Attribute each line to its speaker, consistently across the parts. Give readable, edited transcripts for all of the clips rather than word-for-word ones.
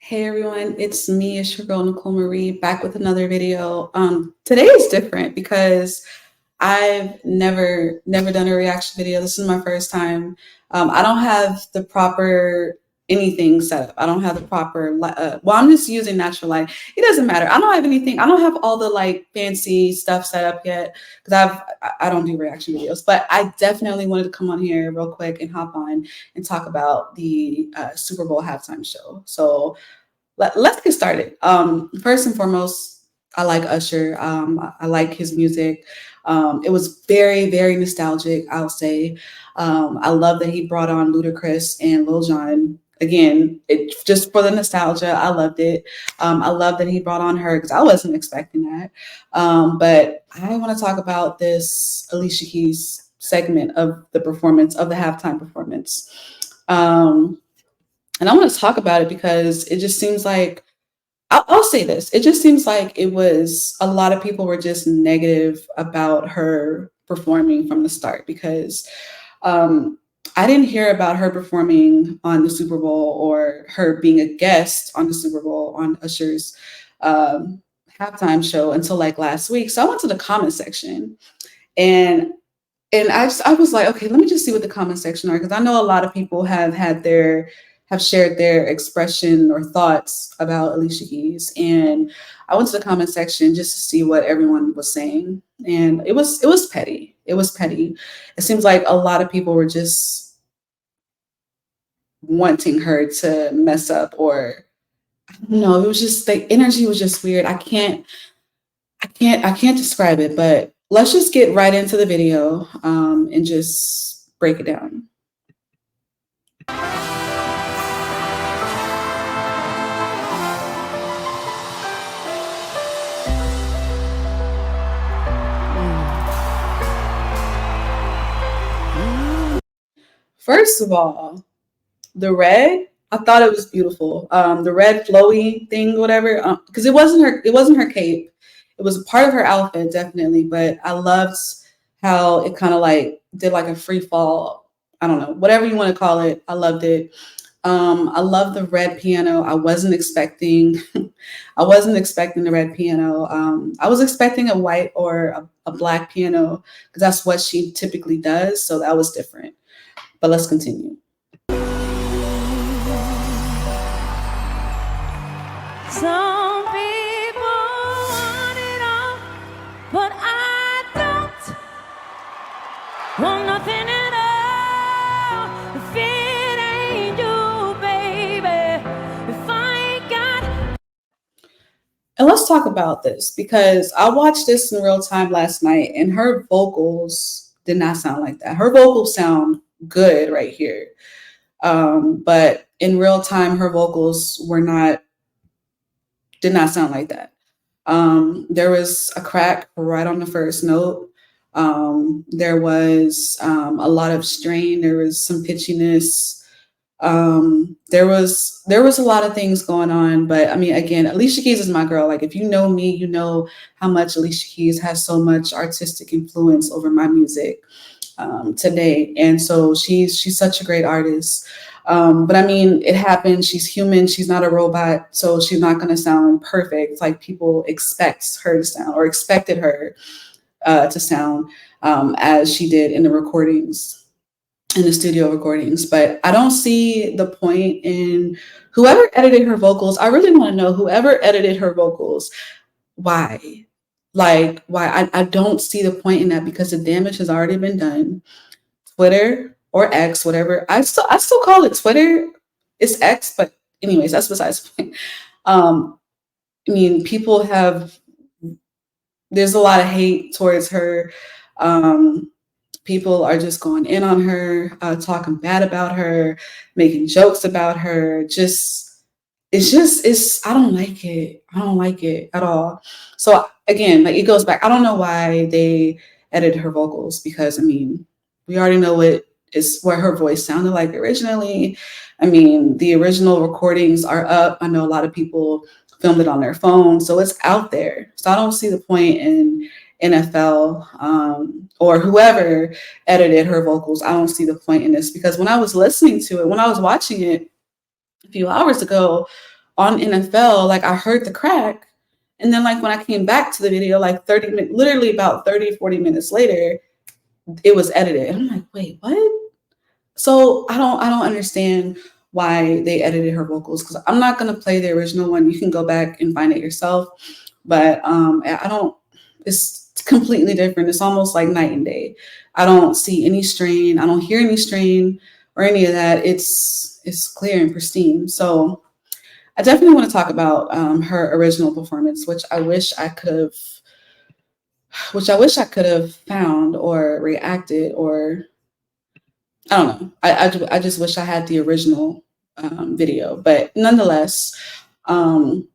Speaker 1: Hey everyone, it's me, it's your girl Nicole Marie, back with another video. Today is different because I've never done a reaction video. This is my first time. I don't have the proper anything set up. I don't have the proper well, I'm just using natural light. It doesn't matter. I don't have anything. I don't have all the like fancy stuff set up yet because I don't do reaction videos. But I definitely wanted to come on here real quick and hop on and talk about the Super Bowl halftime show. So let's get started. First and foremost, I like Usher. I like his music. It was very nostalgic, I'll say. I love that he brought on Ludacris and Lil Jon. Again, it just for the nostalgia, I loved it. I love that he brought on her because I wasn't expecting that. But I want to talk about this Alicia Keys segment of the performance, of the halftime performance. And I want to talk about it because it just seems like I'll say this. It just seems like it was a lot of people were just negative about her performing from the start because um, I didn't hear about her performing on the Super Bowl or her being a guest on the Super Bowl on Usher's um, halftime show until like last week. So I went to the comment section and I was like, okay, let me just see what the comment section are because I know a lot of people have shared their expression or thoughts about Alicia Keys, and I went to the comment section just to see what everyone was saying, and it was petty. It was petty. It seems like a lot of people were just wanting her to mess up, or I don't know. It was just the energy was just weird. I can't describe it, but let's just get right into the video and just break it down. First of all, the red, I thought it was beautiful. The red flowy thing, whatever, because it wasn't her cape. It was a part of her outfit, definitely. But I loved how it kind of like did like a free fall. I don't know, whatever you want to call it. I loved it. I love the red piano. I wasn't expecting, I wasn't expecting the red piano. I was expecting a white or a black piano because that's what she typically does. So that was different. But let's continue.
Speaker 2: Some people want it all, but I don't want nothing at all. If it ain't you, baby, if I ain't got.
Speaker 1: And let's talk about this because I watched this in real time last night and her vocals did not sound like that. Her vocals sound good right here. But in real time, her vocals did not sound like that. There was a crack right on the first note. There was a lot of strain. There was some pitchiness. There was a lot of things going on, but I mean, again, Alicia Keys is my girl. Like, if you know me, you know how much Alicia Keys has so much artistic influence over my music today, and so she's such a great artist. But I mean, it happened. She's human. She's not a robot, so she's not going to sound perfect like people expect her to sound or expected her to sound as she did in the recordings in the studio recordings. But I don't see the point in whoever edited her vocals. I really want to know whoever edited her vocals, why? Like, why? I don't see the point in that because the damage has already been done. Twitter or X, whatever. I still call it Twitter. It's X, but anyways, that's besides the point. I mean, there's a lot of hate towards her. People are just going in on her, talking bad about her, making jokes about her. It's I don't like it. I don't like it at all. So again, like it goes back. I don't know why they edited her vocals because I mean, we already know what her voice sounded like originally. I mean, the original recordings are up. I know a lot of people filmed it on their phone, so it's out there. So I don't see the point in NFL or whoever edited her vocals. I don't see the point in this because when I was listening to it, when I was watching it a few hours ago, on NFL, like I heard the crack. And then like when I came back to the video, like 30 minutes, literally about 30, 40 minutes later, it was edited. And I'm like, wait, what? So I don't understand why they edited her vocals, because I'm not gonna play the original one. You can go back and find it yourself. But I don't, it's completely different. It's almost like night and day. I don't see any strain, I don't hear any strain or any of that. It's clear and pristine. So I definitely want to talk about her original performance, which I wish I could have found or reacted, or I don't know. I just wish I had the original video. But nonetheless, um,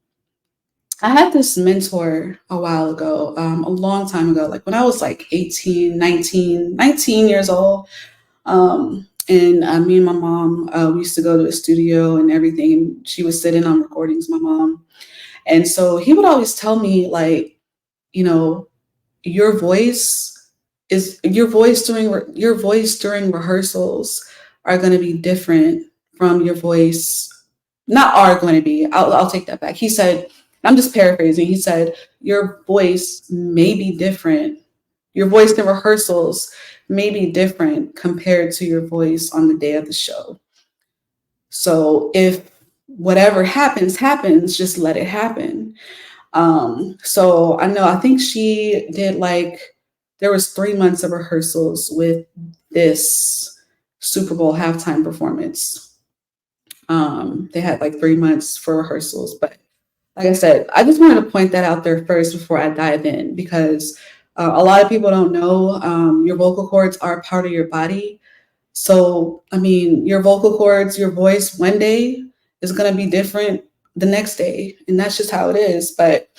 Speaker 1: I had this mentor a while ago, a long time ago, like when I was like 18, 19 years old. And me and my mom, we used to go to the studio and everything. And she would sit in on recordings, my mom. And so he would always tell me, like, you know, your voice your voice during rehearsals are going to be different from your voice, not are going to be, I'll take that back. He said, I'm just paraphrasing, he said your voice may be different, your voice in rehearsals may be different compared to your voice on the day of the show. So if whatever happens, just let it happen. So I think she did, like, there was 3 months of rehearsals with this Super Bowl halftime performance. They had like 3 months for rehearsals, but like I said, I just wanted to point that out there first before I dive in, because a lot of people don't know your vocal cords are part of your body. So, I mean, your vocal cords, your voice one day is going to be different the next day. And that's just how it is. But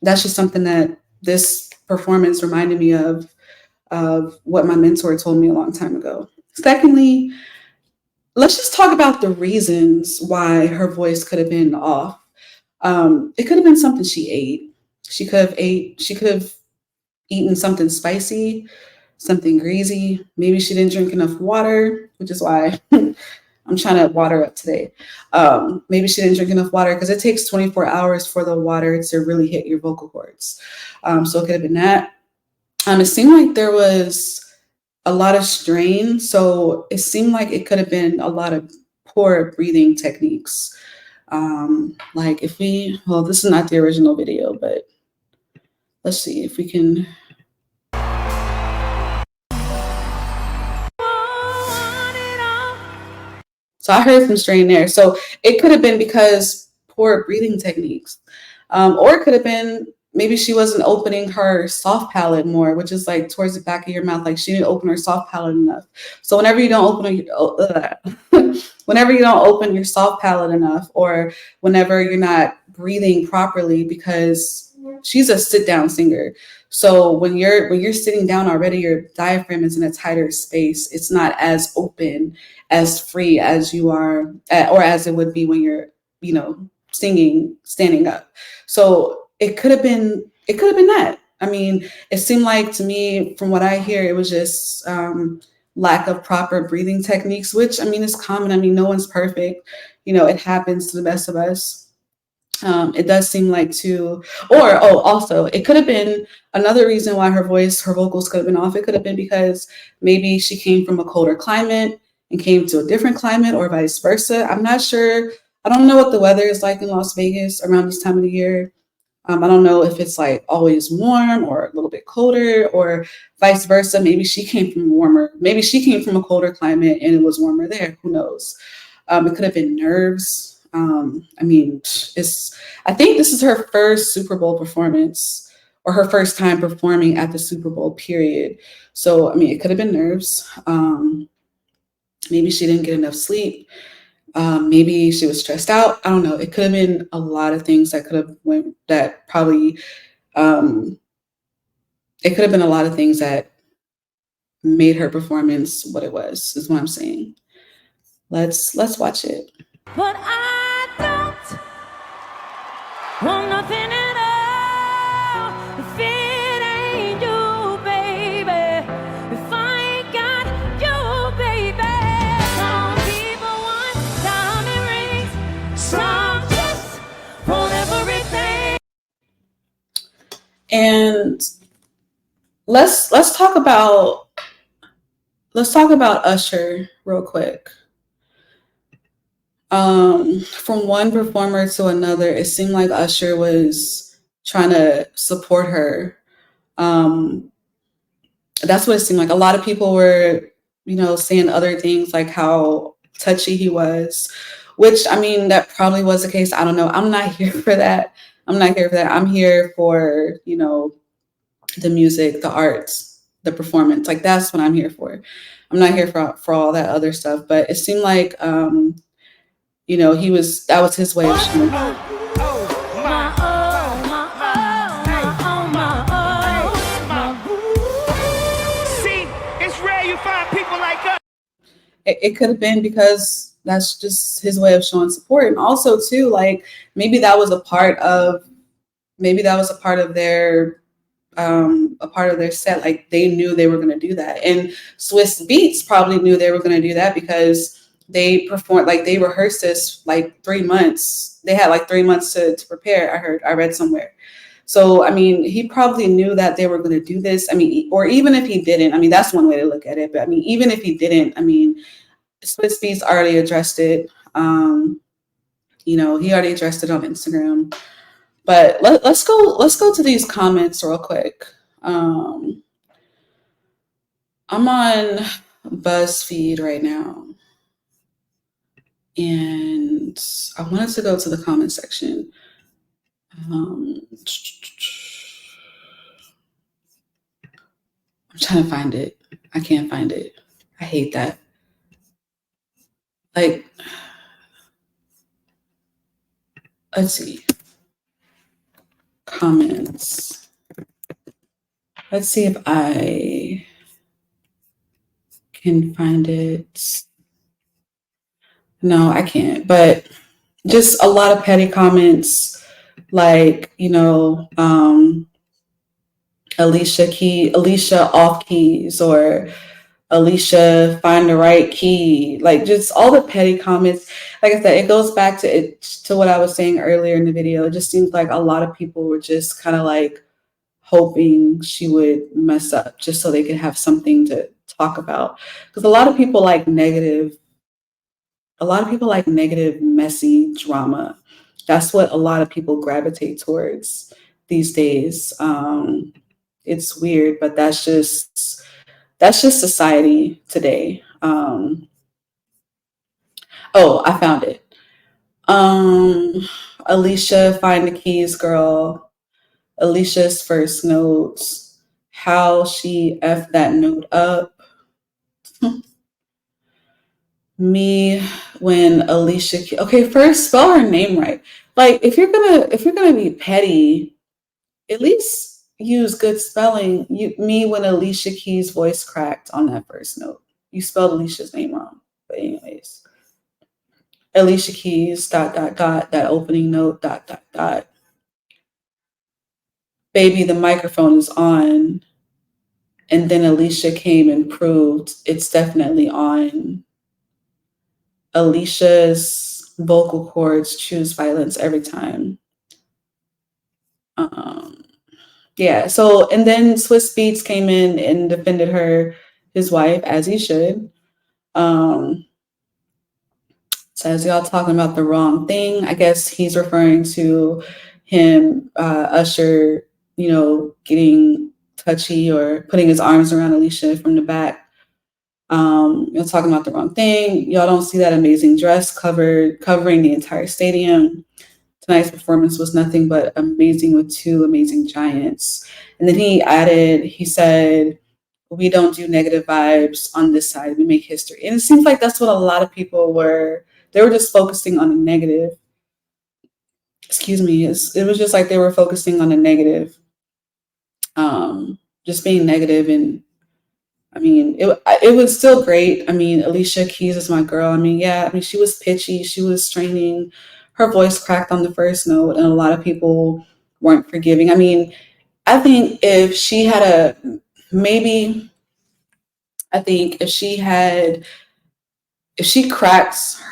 Speaker 1: that's just something that this performance reminded me of what my mentor told me a long time ago. Secondly, let's just talk about the reasons why her voice could have been off. It could have been something she ate. She could have eaten something spicy, something greasy. Maybe she didn't drink enough water, which is why I'm trying to water up today. Maybe she didn't drink enough water, because it takes 24 hours for the water to really hit your vocal cords. So it could have been that. It seemed like there was a lot of strain. So it seemed like it could have been a lot of poor breathing techniques. Like this is not the original video, but let's see if we can. So I heard some strain there. So it could have been because poor breathing techniques. Or it could have been maybe she wasn't opening her soft palate more, which is like towards the back of your mouth. Like she didn't open her soft palate enough. So whenever you don't open your soft palate enough, or whenever you're not breathing properly, because she's a sit down singer. So when you're sitting down already, your diaphragm is in a tighter space. It's not as open, as free as you are, or as it would be when you're, singing standing up. So it could have been that. I mean, it seemed like to me, from what I hear, it was just lack of proper breathing techniques, which, I mean, is common. I mean, no one's perfect. It happens to the best of us. It does seem like also it could have been another reason why her vocals could have been off. It could have been because maybe she came from a colder climate and came to a different climate, or vice versa. I'm not sure. I don't know what the weather is like in Las Vegas around this time of the year. I don't know if it's like always warm or a little bit colder, or vice versa. Maybe she came from a colder climate and it was warmer there. Who knows? It could have been nerves. I think this is her first Super Bowl performance, or her first time performing at the Super Bowl, period. So, I mean, it could have been nerves. Maybe she didn't get enough sleep. Maybe she was stressed out. I don't know. It could have been a lot of things that it could have been a lot of things that made her performance what it was, is what I'm saying. Let's watch it.
Speaker 2: But I don't want nothing at all if it ain't you, baby. If I ain't got you, baby. Some people want diamond rings,
Speaker 1: And let's talk about Usher real quick. From one performer to another, it seemed like Usher was trying to support her. Um, that's what it seemed like. A lot of people were, saying other things like how touchy he was, which I mean, that probably was the case. I don't know. I'm not here for that. I'm not here for that. I'm here for, the music, the arts, the performance. Like that's what I'm here for. I'm not here for all that other stuff. But it seemed like, that was his way of showing. It could have been because that's just his way of showing support, and also too, like maybe that was a part of their set. Like they knew they were going to do that, and Swiss Beats probably knew they were going to do that because they performed, like they rehearsed this like 3 months. They had like 3 months to prepare. I read somewhere. So I mean, he probably knew that they were going to do this. I mean, or even if he didn't, I mean, that's one way to look at it. But I mean, even if he didn't, I mean, Swiss Beats already addressed it. He already addressed it on Instagram. But let's go to these comments real quick. I'm on BuzzFeed right now, and I wanted to go to the comment section. I'm trying to find it. I can't find it. I hate that. Like, let's see. Comments. Let's see if I can find it. No, I can't. But just a lot of petty comments, like Alicia off keys, or Alicia find the right key. Like just all the petty comments. Like I said, it goes back to what I was saying earlier in the video. It just seems like a lot of people were just kind of like hoping she would mess up just so they could have something to talk about. Because a lot of people like negative, messy drama. That's what a lot of people gravitate towards these days. It's weird, but that's just society today. Oh, I found it. Alicia, find the keys, girl. Alicia's first notes. How she effed that note up. Me when Alicia. Okay, first spell her name right. Like if you're gonna be petty, at least use good spelling. Me when Alicia Keys' voice cracked on that first note. You spelled Alicia's name wrong. But anyways, Alicia Keys dot dot dot that opening note dot dot dot. Baby, the microphone is on. And then Alicia came and proved it's definitely on. Alicia's vocal cords choose violence every time. Yeah. So, and then Swiss Beats came in and defended his wife, as he should. Says y'all talking about the wrong thing. I guess he's referring to him, Usher, getting touchy or putting his arms around Alicia from the back. You're talking about the wrong thing. Y'all don't see that amazing dress covering the entire stadium. Tonight's performance was nothing but amazing with two amazing giants. And then he said, we don't do negative vibes on this side. We make history. And it seems like that's what a lot of people they were just focusing on the negative. Excuse me. It was just like they were focusing on the negative. Just being negative. And I mean, it was still great. I mean, Alicia Keys is my girl. I mean, yeah, I mean, she was pitchy. She was straining. Her voice cracked on the first note, and a lot of people weren't forgiving. I mean, I think if she had if she cracks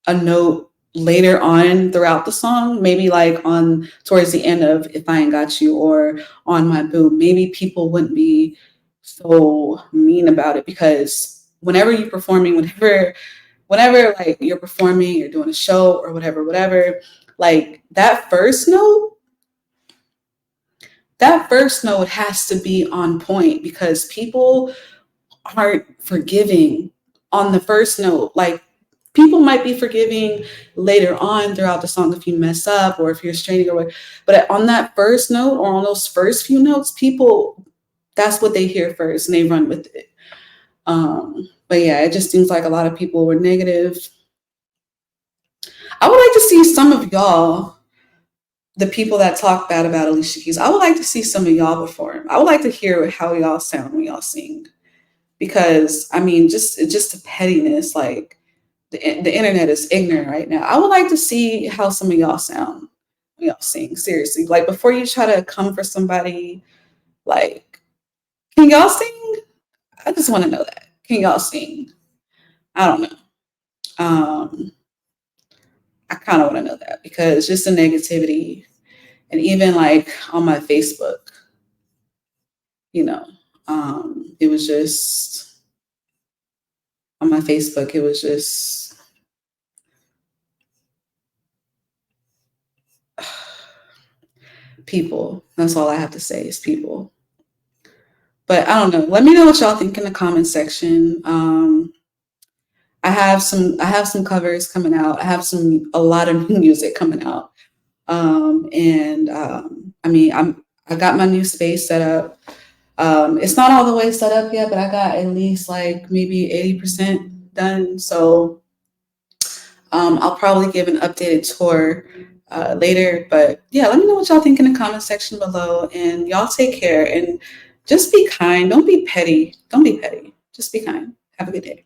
Speaker 1: a note later on throughout the song, maybe like on towards the end of If I Ain't Got You or On My Boo, maybe people wouldn't be so mean about it, because whenever you're performing, whenever like you're performing, you're doing a show or whatever, like that first note has to be on point, because people aren't forgiving on the first note. Like, people might be forgiving later on throughout the song if you mess up or if you're straining or what, but on that first note or on those first few notes, people, that's what they hear first and they run with it. But yeah, it just seems like a lot of people were negative. I would like to see some of y'all, the people that talk bad about Alicia Keys, I would like to see some of y'all perform. I would like to hear how y'all sound when y'all sing, because I mean, just the pettiness, like the internet is ignorant right now. I would like to see how some of y'all sound when y'all sing. Seriously, like before you try to come for somebody, like, can y'all sing? I just want to know that. Can y'all sing? I don't know. I kind of want to know that, because just the negativity, and even like on my Facebook, you know, it was just on my Facebook, it was just people. That's all I have to say is people. But I don't know. Let me know what y'all think in the comment section. I have some covers coming out. I have a lot of new music coming out. I mean, I got my new space set up. It's not all the way set up yet, but I got at least like maybe 80% done. So I'll probably give an updated tour later. But yeah, let me know what y'all think in the comment section below. And y'all take care and just be kind. Don't be petty. Don't be petty. Just be kind. Have a good day.